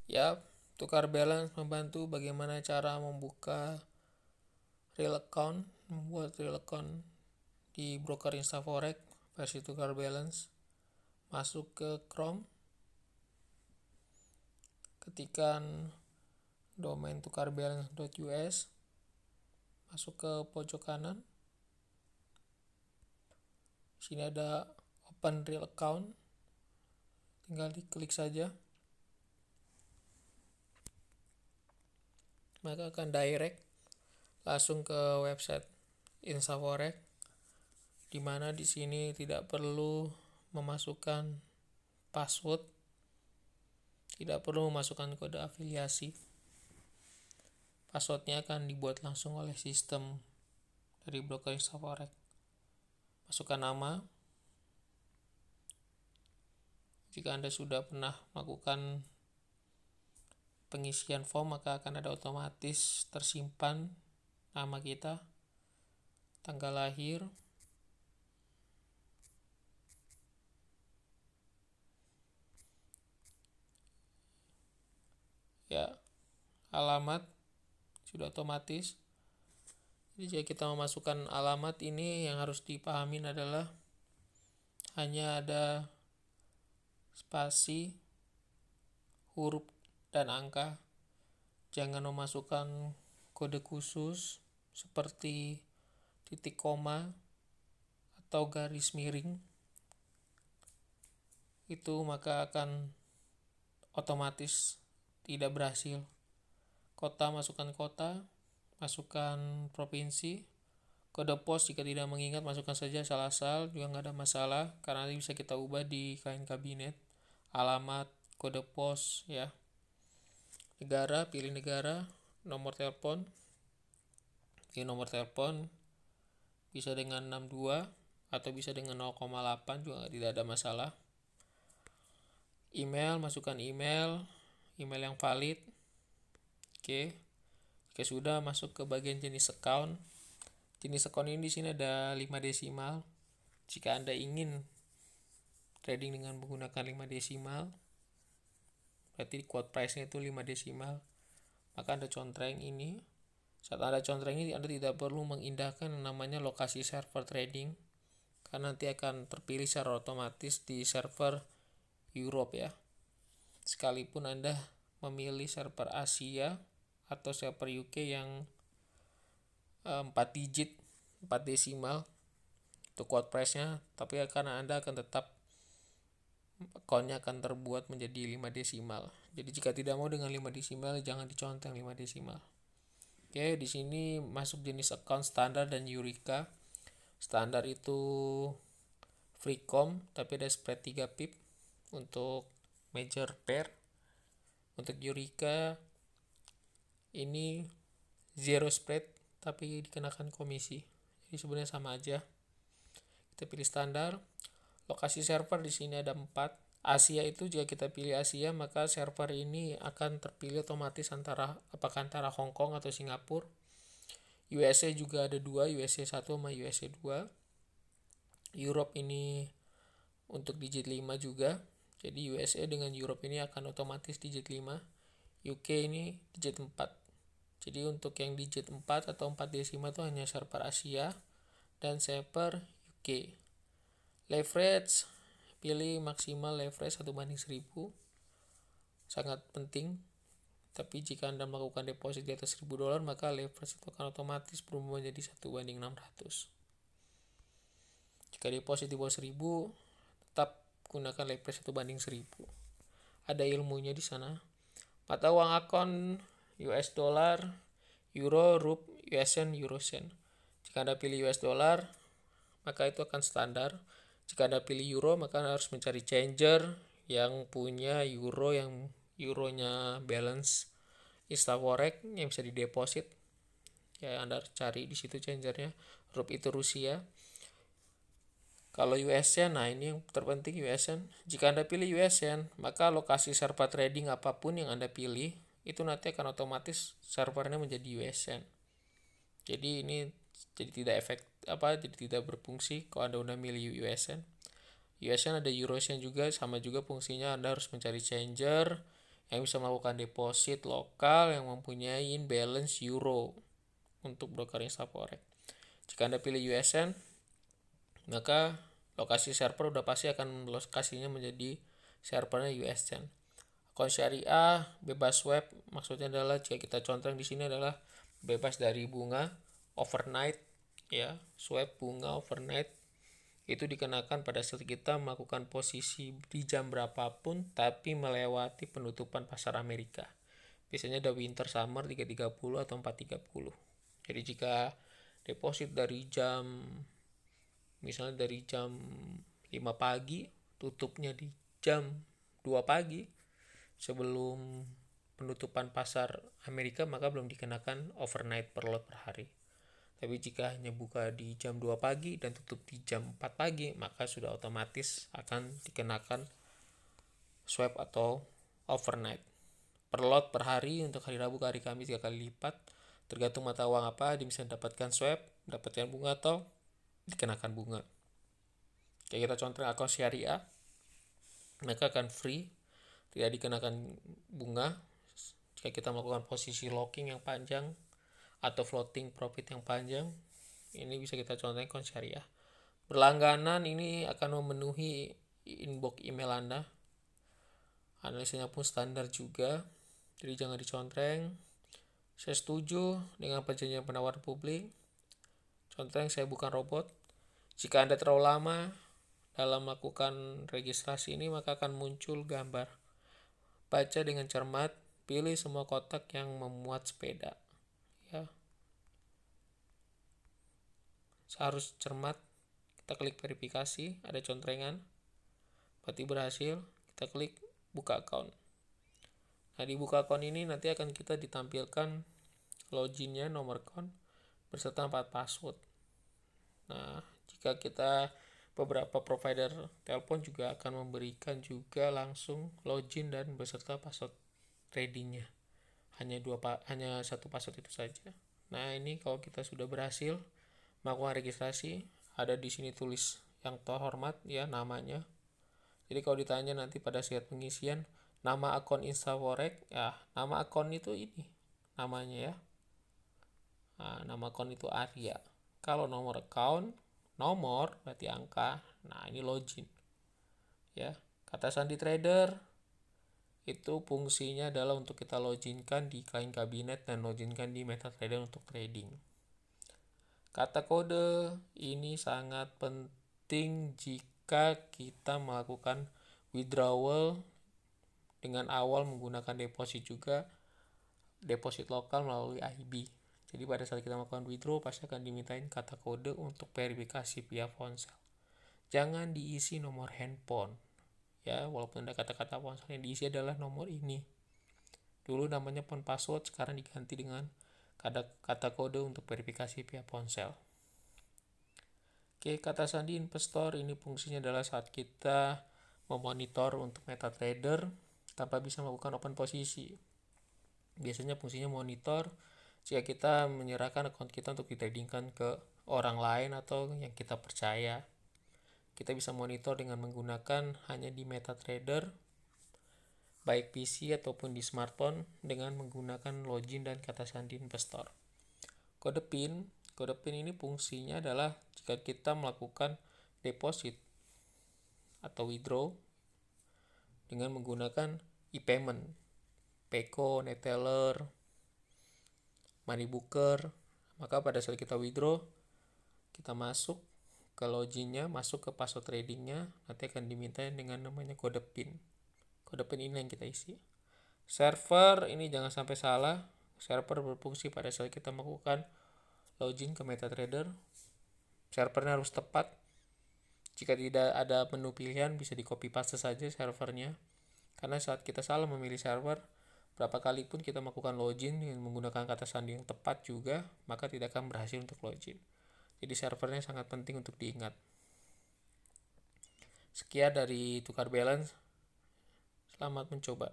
Ya, tukar balance membantu bagaimana cara membuka real account, membuat real account di broker Instaforex versi tukar balance. Masuk ke Chrome, ketikkan domain tukarbalance.us, masuk ke pojok kanan. Sini ada open real account, tinggal diklik saja. Maka akan direct langsung ke website Instaforex, di mana di sini tidak perlu memasukkan password, tidak perlu memasukkan kode afiliasi. Passwordnya akan dibuat langsung oleh sistem dari broker Instaforex. Masukkan nama. Jika Anda sudah pernah melakukan pengisian form, maka akan ada otomatis tersimpan nama kita, tanggal lahir, ya, alamat sudah otomatis. Jadi jika kita memasukkan alamat ini, yang harus dipahamin adalah hanya ada spasi, huruf, dan angka. Jangan memasukkan kode khusus seperti titik koma atau garis miring. Itu maka akan otomatis tidak berhasil. Kota, masukkan kota, masukkan provinsi. Kode pos jika tidak mengingat, masukkan saja asal-asal, juga nggak ada masalah karena nanti bisa kita ubah di kain kabinet. Alamat, kode pos, ya. Negara, pilih negara. Nomor telepon, pilih nomor telepon, bisa dengan 62 atau bisa dengan 0,8 juga tidak ada masalah. Email, masukkan email yang valid. Oke. Jika sudah, masuk ke bagian jenis account. Jenis account ini di sini ada 5 desimal. Jika Anda ingin trading dengan menggunakan 5 desimal, berarti quote price-nya itu 5 desimal, maka Anda contreng ini. Saat Anda contreng ini, Anda tidak perlu mengindahkan yang namanya lokasi server trading, karena nanti akan terpilih secara otomatis di server Europe, ya. Sekalipun Anda memilih server Asia atau server UK yang 4 digit, 4 desimal untuk quote price-nya, tapi karena Anda akan tetap account-nya akan terbuat menjadi 5 desimal. Jadi jika tidak mau dengan 5 desimal, jangan diconteng 5 desimal. Oke, di sini masuk jenis account standar dan Eureka. Standar itu Freecom, tapi ada spread 3 pip untuk major pair. Untuk Eureka ini zero spread, tapi dikenakan komisi. Jadi sebenarnya sama aja. Kita pilih standar. Lokasi server di sini ada 4. Asia itu jika kita pilih Asia, maka server ini akan terpilih otomatis apakah antara Hong Kong atau Singapura. USA juga ada 2, USA 1 sama USA 2. Europe ini untuk digit 5 juga. Jadi USA dengan Europe ini akan otomatis digit 5. UK ini digit 4. Jadi untuk yang digit 4 atau 4 desimal itu hanya server Asia dan server UK. Leverage, pilih maksimal leverage 1/1000. Sangat penting. Tapi jika Anda melakukan deposit di atas $1000, maka leverage itu akan otomatis berubah menjadi 1/600. Jika deposit di bawah 1000, tetap gunakan leverage 1/1000. Ada ilmunya di sana. Mata uang akun US dollar, euro, rup, US yen, euro sen. Jika Anda pilih US dollar, maka itu akan standar. Jika Anda pilih euro, maka Anda harus mencari changer yang punya euro, yang euronya balance Instaforex yang bisa dideposit. Ya, Anda harus cari di situ changernya. Rup itu Rusia. Kalau US yen, nah ini yang terpenting US yen. Jika Anda pilih US yen, maka lokasi server trading apapun yang Anda pilih, itu nanti akan otomatis servernya menjadi US yen. Jadi ini jadi tidak berfungsi kalau Anda udah milih US yen. US yen ada Euro yen juga, sama juga fungsinya. Anda harus mencari changer yang bisa melakukan deposit lokal yang mempunyai balance euro untuk broker Instaforex. Jika Anda pilih USN, maka lokasi server udah pasti akan lokasinya menjadi servernya USN. Akun syariah bebas web maksudnya adalah jika kita contoh di sini adalah bebas dari bunga overnight, ya, swap bunga overnight itu dikenakan pada saat kita melakukan posisi di jam berapapun tapi melewati penutupan pasar Amerika. Biasanya ada winter summer 3.30 atau 4.30. Jadi jika deposit dari misalnya dari jam 5 pagi, tutupnya di jam 2 pagi sebelum penutupan pasar Amerika, maka belum dikenakan overnight per lot per hari. Tapi jika hanya buka di jam 2 pagi dan tutup di jam 4 pagi, maka sudah otomatis akan dikenakan swap atau overnight. Per lot per hari untuk hari Rabu ke hari Kamis 3 kali lipat. Tergantung mata uang apa, dia bisa mendapatkan swap, mendapatkan bunga atau dikenakan bunga. Kayak kita contoh akun syariah, maka akan free, tidak dikenakan bunga jika kita melakukan posisi locking yang panjang atau floating profit yang panjang. Ini bisa kita contohkan akun syariah. Berlangganan ini akan memenuhi inbox email Anda. Analisanya pun standar juga, jadi jangan dicontreng. Saya setuju dengan perjanjian penawaran publik. Contreng, saya bukan robot. Jika Anda terlalu lama dalam melakukan registrasi ini, maka akan muncul gambar. Baca dengan cermat, pilih semua kotak yang memuat sepeda. Ya, harus cermat. Kita klik verifikasi, ada contrengan, berarti berhasil. Kita klik buka account. Nah, di buka account ini nanti akan kita ditampilkan loginnya, nomor account beserta 4 password. Nah, jika kita beberapa provider telepon juga akan memberikan juga langsung login dan beserta password tradingnya. Hanya satu password itu saja. Nah, ini kalau kita sudah berhasil melakukan registrasi, ada di sini tulis yang terhormat ya namanya. Jadi kalau ditanya nanti pada saat pengisian nama akun Instaforex, ya nama akun itu ini namanya ya. Nah, nama akun itu Arya. Kalau nomor account, nomor berarti angka. Nah, ini login. Ya, kata sandi trader itu fungsinya adalah untuk kita loginkan di klien kabinet dan loginkan di MetaTrader untuk trading. Kata kode ini sangat penting jika kita melakukan withdrawal dengan awal menggunakan deposit juga, deposit lokal melalui IB. Jadi pada saat kita melakukan withdraw pasti akan dimintain kata kode untuk verifikasi via ponsel. Jangan diisi nomor handphone. Ya, walaupun ada kata-kata ponsel yang diisi adalah nomor ini. Dulu namanya phone password, sekarang diganti dengan kata kode untuk verifikasi via ponsel. Oke, kata sandi investor ini fungsinya adalah saat kita memonitor untuk MetaTrader tanpa bisa melakukan open posisi. Biasanya fungsinya monitor jika kita menyerahkan akun kita untuk ditradingkan ke orang lain atau yang kita percaya. Kita bisa monitor dengan menggunakan hanya di MetaTrader, baik PC ataupun di smartphone dengan menggunakan login dan kata sandi investor. Kode PIN ini fungsinya adalah jika kita melakukan deposit atau withdraw dengan menggunakan e-payment, Payco, Neteller, Moneybooker, maka pada saat kita withdraw, kita masuk ke loginnya, masuk ke password tradingnya, nanti akan diminta dengan namanya kode PIN. Kode PIN ini yang kita isi. Server ini jangan sampai salah. Server berfungsi pada saat kita melakukan login ke MetaTrader. Servernya harus tepat. Jika tidak ada menu pilihan, bisa di copy paste saja servernya. Karena saat kita salah memilih server, berapa kali pun kita melakukan login dengan menggunakan kata sandi yang tepat juga, maka tidak akan berhasil untuk login. Jadi servernya sangat penting untuk diingat. Sekian dari Tukar Balance. Selamat mencoba.